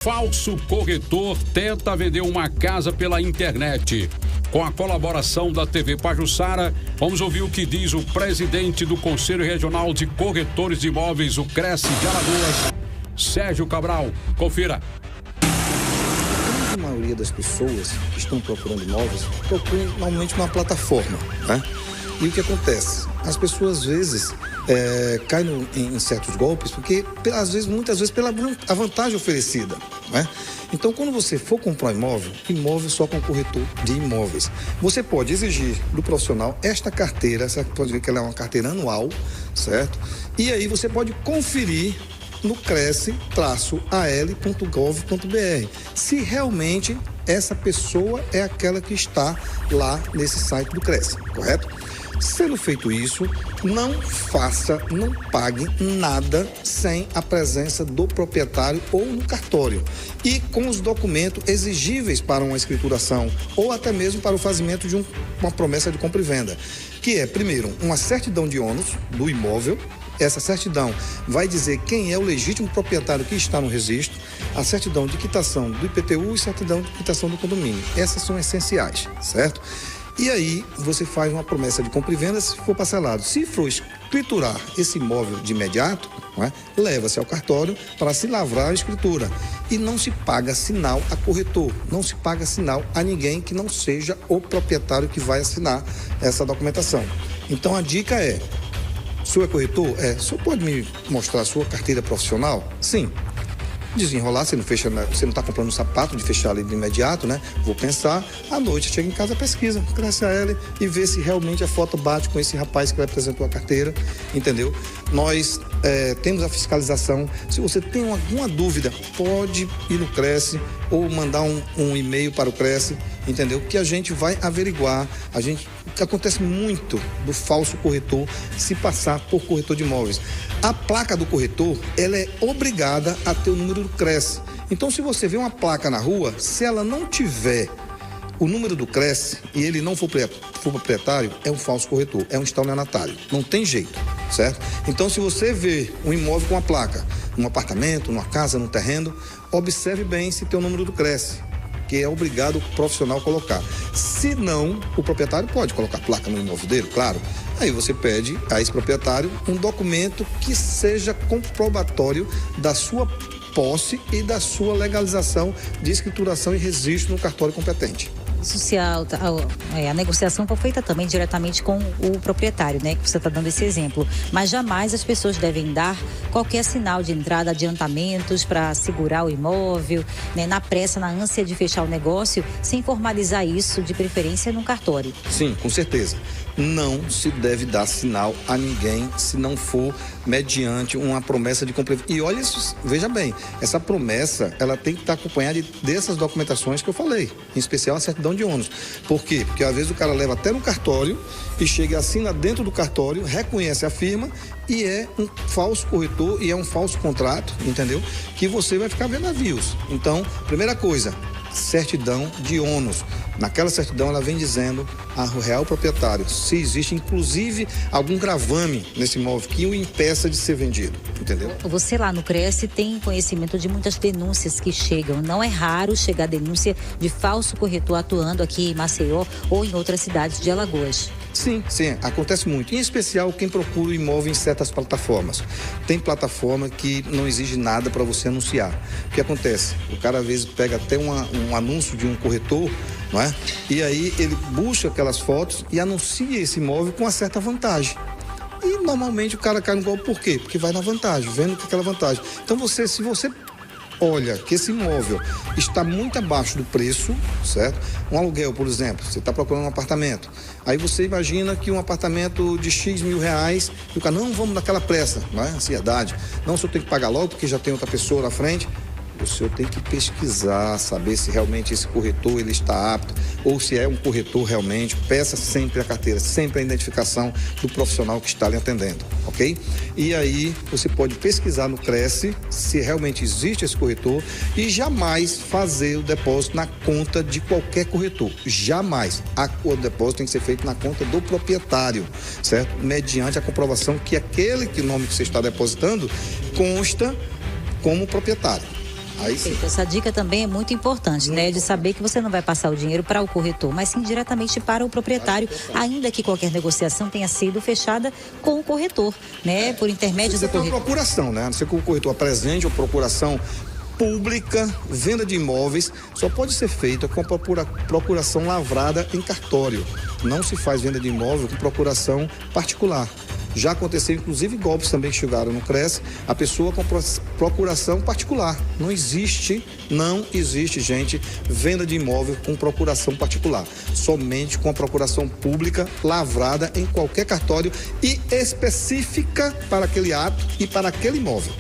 Falso corretor tenta vender uma casa pela internet. Com a colaboração da TV Pajuçara, vamos ouvir o que diz o presidente do Conselho Regional de Corretores de Imóveis, o Cresce de Alagoas, Sérgio Cabral. Confira. A grande maioria das pessoas que estão procurando imóveis procuram normalmente uma plataforma, né? E o que acontece? As pessoas às vezes caem em certos golpes porque, muitas vezes, pela a vantagem oferecida, né? Então, quando você for comprar um imóvel só com corretor de imóveis, você pode exigir do profissional esta carteira, você pode ver que ela é uma carteira anual, certo? E aí você pode conferir no cresce-al.gov.br se realmente essa pessoa é aquela que está lá nesse site do Cresce, correto? Sendo feito isso, não pague nada sem a presença do proprietário ou no cartório e com os documentos exigíveis para uma escrituração ou até mesmo para o fazimento de uma promessa de compra e venda, que é, primeiro, uma certidão de ônus do imóvel. Essa certidão vai dizer quem é o legítimo proprietário que está no registro, a certidão de quitação do IPTU e certidão de quitação do condomínio. Essas são essenciais, certo? E aí você faz uma promessa de compra e venda se for parcelado. Se for escriturar esse imóvel de imediato, né, leva-se ao cartório para se lavrar a escritura. E não se paga sinal a corretor, não se paga sinal a ninguém que não seja o proprietário que vai assinar essa documentação. Então a dica é: o senhor é corretor? O senhor pode me mostrar a sua carteira profissional? Sim. Desenrolar, você não está comprando um sapato de fechar ali de imediato, né? Vou pensar, à noite chega em casa, pesquisa, Cresce AL e vê se realmente a foto bate com esse rapaz que apresentou a carteira, entendeu? Nós temos a fiscalização. Se você tem alguma dúvida, pode ir no Cresce ou mandar um e-mail para o Cresce, entendeu? Que a gente vai averiguar. O que acontece muito do falso corretor se passar por corretor de imóveis. A placa do corretor, ela é obrigada a ter o número do Cresce. Então, se você vê uma placa na rua, se ela não tiver o número do Cresce e ele não for proprietário, é um falso corretor, é um estelionatário. Não tem jeito, certo? Então, se você vê um imóvel com uma placa, num apartamento, numa casa, num terreno, observe bem se tem o número do Cresce, que é obrigado o profissional a colocar. Se não, o proprietário pode colocar placa no imóvel dele, claro. Aí você pede a esse proprietário um documento que seja comprobatório da sua posse e da sua legalização de escrituração e registro no cartório competente. A negociação foi feita também diretamente com o proprietário, né? Que você está dando esse exemplo. Mas jamais as pessoas devem dar qualquer sinal de entrada, adiantamentos para segurar o imóvel, né? Na pressa, na ânsia de fechar o negócio, sem formalizar isso, de preferência, no cartório. Sim, com certeza. Não se deve dar sinal a ninguém se não for mediante uma promessa de compra. E olha isso, veja bem, essa promessa, ela tem que estar acompanhada dessas documentações que eu falei, em especial a certidão de ônus. Por quê? Porque às vezes o cara leva até no cartório e chega e assina dentro do cartório, reconhece a firma e é um falso corretor e é um falso contrato, entendeu? Que você vai ficar vendo navios. Então, primeira coisa, certidão de ônus. Naquela certidão ela vem dizendo ao real proprietário se existe inclusive algum gravame nesse imóvel que o impeça de ser vendido, entendeu? Você lá no Cresce tem conhecimento de muitas denúncias que chegam. Não é raro chegar denúncia de falso corretor atuando aqui em Maceió ou em outras cidades de Alagoas. Sim, acontece muito. Em especial quem procura o imóvel em certas plataformas. Tem plataforma que não exige nada para você anunciar. O que acontece? O cara às vezes pega até um anúncio de um corretor, não é? E aí ele busca aquelas fotos e anuncia esse imóvel com uma certa vantagem. E normalmente o cara cai no golpe por quê? Porque vai na vantagem, vendo que aquela vantagem. Então se você olha que esse imóvel está muito abaixo do preço, certo? Um aluguel, por exemplo, você está procurando um apartamento. Aí você imagina que um apartamento de X mil reais, e o cara, não, vamos naquela pressa, não é? Ansiedade. Não, o senhor tem que pagar logo porque já tem outra pessoa na frente. O senhor tem que pesquisar, saber se realmente esse corretor ele está apto ou se é um corretor realmente. Peça sempre a carteira, sempre a identificação do profissional que está lhe atendendo, ok? E aí você pode pesquisar no Cresce se realmente existe esse corretor e jamais fazer o depósito na conta de qualquer corretor. Jamais. O depósito tem que ser feito na conta do proprietário, certo? Mediante a comprovação que aquele nome que você está depositando consta como proprietário. Perfeito. Essa dica também é muito importante, né? De saber que você não vai passar o dinheiro para o corretor, mas sim diretamente para o proprietário, ainda que qualquer negociação tenha sido fechada com o corretor, né? Por intermédio do corretor. Uma procuração, né? A não ser que o corretor apresente uma procuração pública, venda de imóveis, só pode ser feita com a procuração lavrada em cartório. Não se faz venda de imóvel com procuração particular. Já aconteceu, inclusive, golpes também que chegaram no CRES, a pessoa com procuração particular. Não existe, gente, venda de imóvel com procuração particular. Somente com a procuração pública, lavrada em qualquer cartório e específica para aquele ato e para aquele imóvel.